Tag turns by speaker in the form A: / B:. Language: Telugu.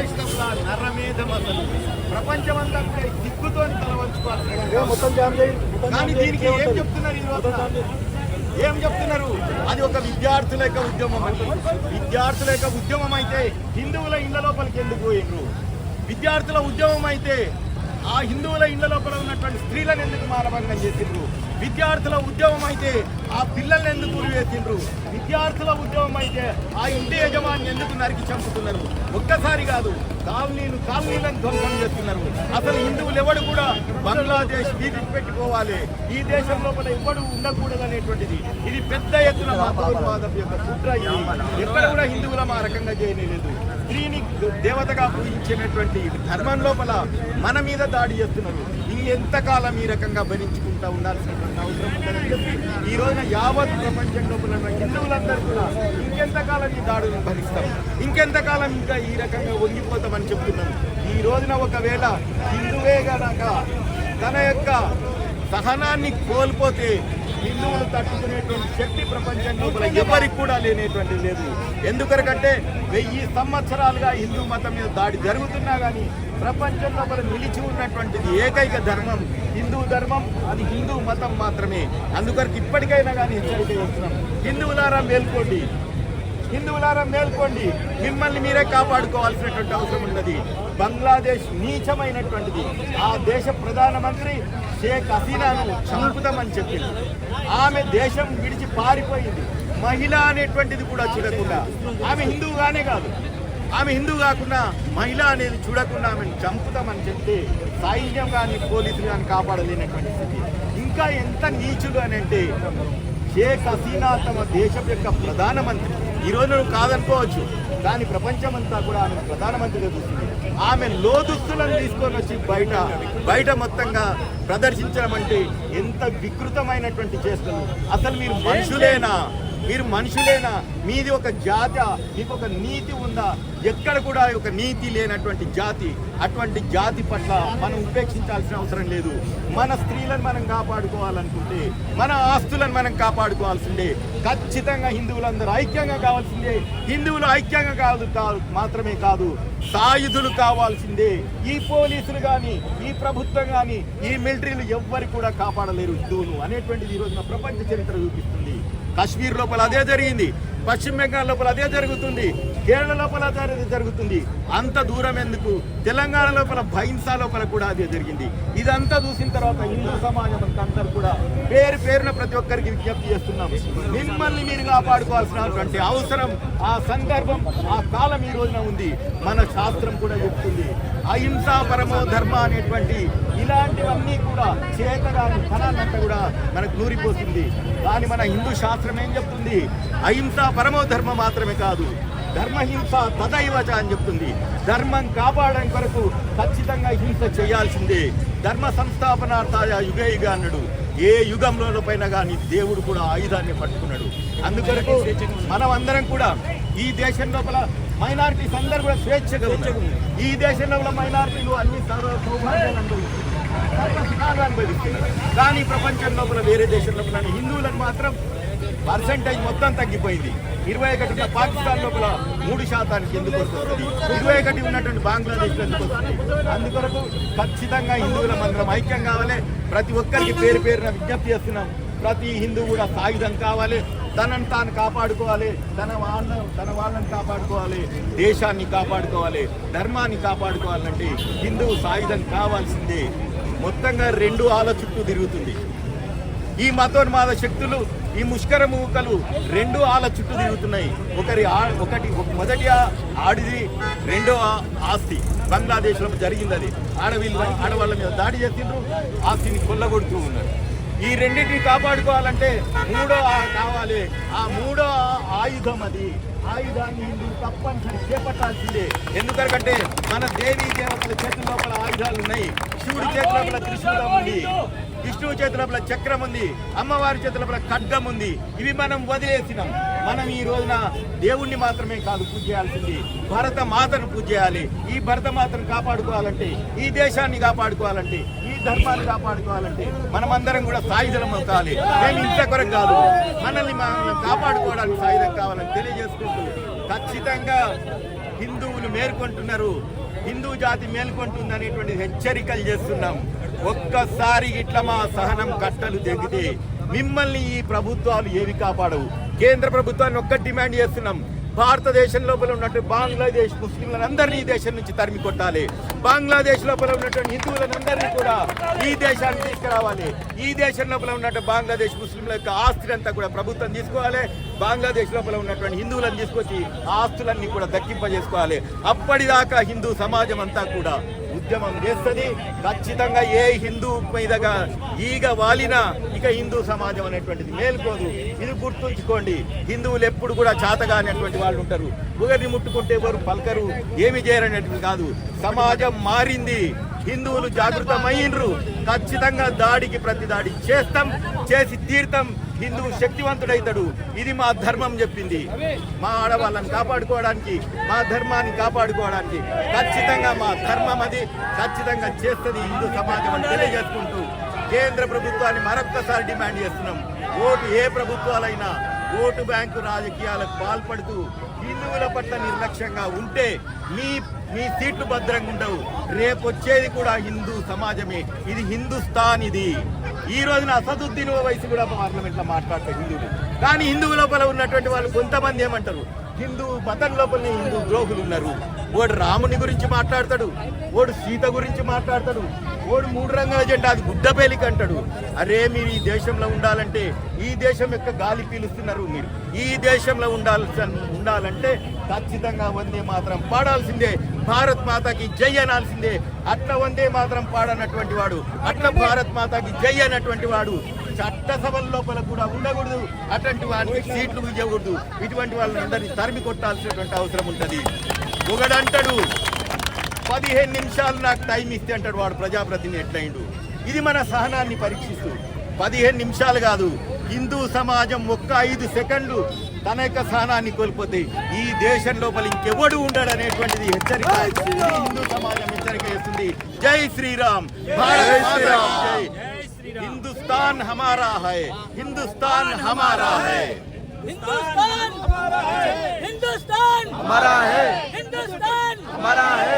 A: చేసినప్పుడు ఆ నరమేధం అసలు ప్రపంచమంతా కూడా దిక్కుతో తలవంచుకోవాలి. కానీ దీనికి ఏం చెప్తున్నారు ఈ రోజు? ఏం చెప్తున్నారు? అది ఒక విద్యార్థుల యొక్క ఉద్యమం అంటే, విద్యార్థుల యొక్క ఉద్యమం అయితే హిందువుల ఇళ్ల లోపలికి ఎందుకు పోయిండ్రు? విద్యార్థుల ఉద్యమం అయితే ఆ హిందువుల ఇళ్ల లోపల ఉన్నటువంటి స్త్రీలను ఎందుకు మానభంగం చేసిండ్రు? విద్యార్థుల ఉద్యమం అయితే ఆ పిల్లల్ని ఎందుకు ఉరివేసిండ్రు? విద్యార్థుల ఉద్యమం అయితే ఆ ఇంటి యజమాని ఎందుకు నరికి చంపుతున్నారు? ఒక్కసారి కాదు, కాలనీలను ధ్వంసం చేస్తున్నారు. అసలు హిందువులు ఎవడు కూడా బంగ్లాదేశ్ వీధికి పెట్టుకోవాలి, ఈ దేశం లోపల ఎవడు ఉండకూడదు అనేటువంటిది ఇది పెద్ద ఎత్తున మతోన్మాదం యొక్క కుట్ర. ఇది ఎక్కడ కూడా హిందువుల ఆ రకంగా చేయలేదు. స్త్రీని దేవతగా పూజించినటువంటి ధర్మం లోపల మన మీద దాడి చేస్తున్నారు. ఇంకెంతకాలం ఈ రకంగా భరించుకుంటూ ఉండాల్సినటువంటి అవసరం ఉందని చెప్పి ఈ రోజున యావత్ ప్రపంచం లోపల హిందువులందరూ కూడా ఇంకెంతకాలం ఈ దాడులను భరిస్తాం, ఇంకెంతకాలం ఇంకా ఈ రకంగా వంగిపోతామని చెప్తున్నాం. ఈ రోజున ఒకవేళ హిందువే గనక తన యొక్క సహనాన్ని కోల్పోతే హిందువులు తట్టుకునేటువంటి శక్తి ప్రపంచం లోపల ఎవరికి కూడా లేనేటువంటి లేదు. ఎందుకంటే 1000 సంవత్సరాలుగా హిందూ మతం మీద దాడి జరుగుతున్నా కానీ ప్రపంచం లోపల నిలిచి ఉన్నటువంటిది ఏకైక ధర్మం హిందూ ధర్మం, అది హిందూ మతం మాత్రమే. అందుకొరకు ఇప్పటికైనా కానీ హెచ్చరిక చేస్తున్నాం, హిందువులారా మేల్కోండి, హిందువులారా మేల్కోండి, మిమ్మల్ని మీరే కాపాడుకోవాల్సినటువంటి అవసరం ఉన్నది. బంగ్లాదేశ్ నీచమైనటువంటిది. ఆ దేశ ప్రధానమంత్రి షేక్ హసీనాను చంపుతామని చెప్పింది. ఆమె దేశం విడిచి పారిపోయింది. మహిళ అనేటువంటిది కూడా చూడకుండా, ఆమె హిందువుగానే కాదు, ఆమె హిందువు కాకుండా మహిళ అనేది చూడకుండా ఆమెను చంపుతామని చెప్తే సైన్యం కానీ పోలీసులు కానీ కాపాడలేనటువంటి స్థితి. ఇంకా ఎంత నీచుడు అని అంటే, షేక్ హసీనా తమ దేశం యొక్క ప్రధానమంత్రి. ఈరోజు నువ్వు కాదనుకోవచ్చు, కానీ ప్రపంచమంతా కూడా ఆమె ప్రధానమంత్రిగా చూస్తుంది. ఆమె లోదుస్తులను తీసుకొని వచ్చి బయట మొత్తంగా ప్రదర్శించడం అంటే ఎంత వికృతమైనటువంటి చేష్టలు. అసలు మీరు మనుషులేనా? మీది ఒక జాతి, మీకు ఒక నీతి ఉందా? ఎక్కడ కూడా ఒక నీతి లేనటువంటి జాతి. అటువంటి జాతి పట్ల మనం ఉపేక్షించాల్సిన అవసరం లేదు. మన స్త్రీలను మనం కాపాడుకోవాలనుకుంటే, మన ఆస్తులను మనం కాపాడుకోవాల్సిందే. ఖచ్చితంగా హిందువులందరూ ఐక్యంగా కావాల్సిందే. హిందువులు ఐక్యంగా కాదు మాత్రమే కాదు, సాయుధులు కావాల్సిందే. ఈ పోలీసులు కానీ, ఈ ప్రభుత్వం కానీ, ఈ మిలిటరీలు ఎవ్వరు కూడా కాపాడలేరు హిందువులు అనేటువంటిది ఈ రోజున ప్రపంచ చరిత్ర చూపిస్తుంది. కాశ్మీర్ లోపల అదే జరిగింది, పశ్చిమ బెంగాల్ లోపల అదే జరుగుతుంది, కేరళ లోపల అదే జరుగుతుంది. అంత దూరం ఎందుకు? తెలంగాణ లోపల భైంసా లోపల కూడా అదే జరిగింది. ఇదంతా చూసిన తర్వాత హిందూ సమాజం అందరూ కూడా పేరున ప్రతి ఒక్కరికి విజ్ఞప్తి చేస్తున్నాం, మిమ్మల్ని మీరు కాపాడుకోవాల్సినటువంటి అవసరం, ఆ సందర్భం, ఆ కాలం ఈ రోజున ఉంది. మన శాస్త్రం కూడా చెప్తుంది, అహింసా పరమో ధర్మ అనేటువంటి ఇలాంటివన్నీ కూడా చేతగాని ధనాన్నంతా కూడా మనకు నూరిపోతుంది. కానీ మన హిందూ శాస్త్రం ఏం చెప్తుంది? అహింసా పరమో ధర్మ మాత్రమే కాదు, ధర్మహింస తదైవచ అని చెప్తుంది. ధర్మం కాపాడడం కొరకు ఖచ్చితంగా హింస చేయాల్సిందే. ధర్మ సంస్థాపనార్థాయ యుగే యుగ అన్నాడు. ఏ యుగంలో పైన కానీ దేవుడు కూడా ఆయుధాన్ని పట్టుకున్నాడు. అందుకొరకు మనం అందరం కూడా ఈ దేశం లోపల మైనారిటీస్ అందరూ కూడా స్వేచ్ఛగా ఉన్నారు. ఈ దేశం లోపల మైనారిటీలు అన్ని సౌభాగ్యాలు అనుభవిస్తున్నారు. కానీ ప్రపంచం లోపల వేరే దేశం లోపల హిందువులను మాత్రం పర్సెంటేజ్ మొత్తం తగ్గిపోయింది. 21 ఉన్న పాకిస్తాన్ లోపల 3% ఎందుకు వస్తుంది? 21 ఉన్నటువంటి బంగ్లాదేశ్ ఎందుకు వస్తుంది? అందుకొరకు ఖచ్చితంగా హిందువుల మందరం ఐక్యం కావాలి. ప్రతి ఒక్కరికి పేరున విజ్ఞప్తి చేస్తున్నాం, ప్రతి హిందువు కూడా సాయుధం కావాలి, తనను తాను కాపాడుకోవాలి, తన వాళ్ళని కాపాడుకోవాలి, దేశాన్ని కాపాడుకోవాలి, ధర్మాన్ని కాపాడుకోవాలంటే హిందువు సాయుధం కావాల్సిందే. మొత్తంగా 2 ఆల చుట్టూ తిరుగుతుంది. ఈ మతోన్మాద శక్తులు, ఈ ముష్కర మూకలు 2 ఆల చుట్టూ తిరుగుతున్నాయి. మొదటి ఆడిది, రెండో ఆస్తి బంగ్లాదేశ్లో జరిగింది. అది ఆడవాళ్ళ మీద దాడి చేసిండ్రు, ఆస్తిని కొల్లగొడుతూ ఉన్నారు. ఈ రెండింటిని కాపాడుకోవాలంటే 3వ కావాలి. ఆ 3వ ఆయుధం అది. ఆయుధాన్ని హిందువులు తప్పనిసరి చేపట్టాల్సిందే. ఎందుకంటే మన దేవీ దేవతల చేతుల లోపల ఆయుధాలు ఉన్నాయి. శివుడి చేతుల లోపల త్రిశూలం ఉంది, విష్ణువు చేతుల లోపల చక్రం ఉంది, అమ్మవారి చేతుల లోపల ఖడ్గం ఉంది. ఇవి మనం వదిలేసినాం. మనం ఈ రోజున దేవుణ్ణి మాత్రమే కాదు పూజ చేయాల్సింది, భరత మాతను పూజ చేయాలి. ఈ భరత మాతను కాపాడుకోవాలంటే, ఈ దేశాన్ని కాపాడుకోవాలంటే, ఈ ధర్మాన్ని కాపాడుకోవాలంటే మనమందరం కూడా సాయుధం కావాలి. మేము ఇంత కొరకు కాదు, మనల్ని కాపాడుకోవడానికి సాయుధం కావాలని తెలియజేసుకుంటూ ఖచ్చితంగా హిందువులు మేల్కొంటున్నారు, హిందూ జాతి మేల్కొంటుంది అనేటువంటి హెచ్చరికలు చేస్తున్నాం. ఒక్కసారి ఇట్లా మా సహనం కట్టలు తెగితే మిమ్మల్ని ఈ ప్రభుత్వాలు ఏవి కాపాడవు. కేంద్ర ప్రభుత్వాన్ని ఒక్క డిమాండ్ చేస్తున్నాం, భారతదేశం లోపల ఉన్నట్టు బంగ్లాదేశ్ ముస్లింలను అందరినీ ఈ దేశం నుంచి తరిమి కొట్టాలి. బంగ్లాదేశ్ లోపల ఉన్నటువంటి హిందువులను అందరినీ కూడా ఈ దేశానికి తీసుకురావాలి. ఈ దేశం లోపల ఉన్నట్టు బంగ్లాదేశ్ ముస్లింల యొక్క ఆస్తిని అంతా కూడా ప్రభుత్వం తీసుకోవాలి. బంగ్లాదేశ్ లోపల ఉన్నటువంటి హిందువులను తీసుకొచ్చి ఆస్తులన్నీ కూడా దక్కింపజేసుకోవాలి. అప్పటిదాకా హిందూ సమాజం అంతా కూడా ఉద్యమం చేస్తుంది. ఖచ్చితంగా ఏ హిందూ మీదగా ఈగ వాలినా ఇక హిందూ సమాజం అనేటువంటిది మేల్కోదు. ఇది గుర్తుంచుకోండి. హిందువులు ఎప్పుడు కూడా చాతగా అనేటువంటి వాళ్ళు ఉంటారు. ఒకరిని ముట్టుకుంటే ఎవరు పలకరు, ఏమి చేయరనేటివి కాదు. సమాజం మారింది, హిందువులు జాగృతమైనరు. ఖచ్చితంగా దాడికి ప్రతి దాడి చేస్తాం, చేసి తీర్థం. హిందువు శక్తివంతుడైతాడు. ఇది మా ధర్మం చెప్పింది. మా ఆడవాళ్ళని కాపాడుకోవడానికి, మా ధర్మాన్ని కాపాడుకోవడానికి ఖచ్చితంగా మా ధర్మం అది ఖచ్చితంగా చేస్తుంది హిందూ సమాజం అని తెలియజేసుకుంటూ కేంద్ర ప్రభుత్వాన్ని మరొక్కసారి డిమాండ్ చేస్తున్నాం. ఓటు ఏ ప్రభుత్వాలైనా ఓటు బ్యాంకు రాజకీయాలకు పాల్పడుతూ హిందువుల పట్ల నిర్లక్ష్యంగా ఉంటే మీ సీట్లు భద్రంగా ఉండవు. రేపు వచ్చేది కూడా హిందూ సమాజమే. ఇది హిందుస్థాన్. ఇది ఈ రోజున అసదుద్దీన్ ఓవైసీ కూడా పార్లమెంట్ లో మాట్లాడతారు హిందువులు. కానీ హిందువు లోపల ఉన్నటువంటి వాళ్ళు కొంతమంది ఏమంటారు, హిందూ మతం లోపల హిందూ ద్రోహులు ఉన్నారు. ఓడు రాముని గురించి మాట్లాడతాడు, ఓడు సీత గురించి మాట్లాడతాడు, ఓడు 3 రంగుల జెండా అది గుడ్డపేలికి అంటాడు. అరే మీరు ఈ దేశంలో ఉండాలంటే, ఈ దేశం యొక్క గాలి పీలుస్తున్నారు మీరు, ఈ దేశంలో ఉండాలంటే ఖచ్చితంగా వందే మాత్రం పాడాల్సిందే, భారత్ మాతాకి జై అనాల్సిందే. అట్లా వందే మాత్రం పాడనటువంటి వాడు, అట్లా భారత్ మాతాకి జై అన్నటువంటి వాడు చట్టసభల లోపల కూడా ఉండకూడదు. అటువంటి వారికి సీట్లు ఇవ్వకూడదు. ఇటువంటి వాళ్ళని అందరినీ తరిమి కొట్టాల్సినటువంటి అవసరం ఉంటుంది. ఒకడంటాడు 15 నిమిషాలు నాకు టైం ఇస్తే అంటాడు వాడు ప్రజాప్రతినిధి ఎట్లయిండు. ఇది మన సహనాన్ని పరీక్షిస్తూ 15 నిమిషాలు కాదు, హిందూ సమాజం ఒక్క 5 సెకండ్లు తన యొక్క సహనాన్ని కోల్పోతే ఈ దేశం లోపల ఇంకెవడు ఉండడు అనేటువంటిది హెచ్చరిక హిందూ సమాజం హెచ్చరిక చేస్తుంది. జై శ్రీరామ్, భారత్ మాతా కీ జై. हिंदुस्तान हमारा है, हिंदुस्तान हमारा है,
B: हिंदुस्तान हमारा है, हिंदुस्तान हमारा है, हिंदुस्तान हमारा है।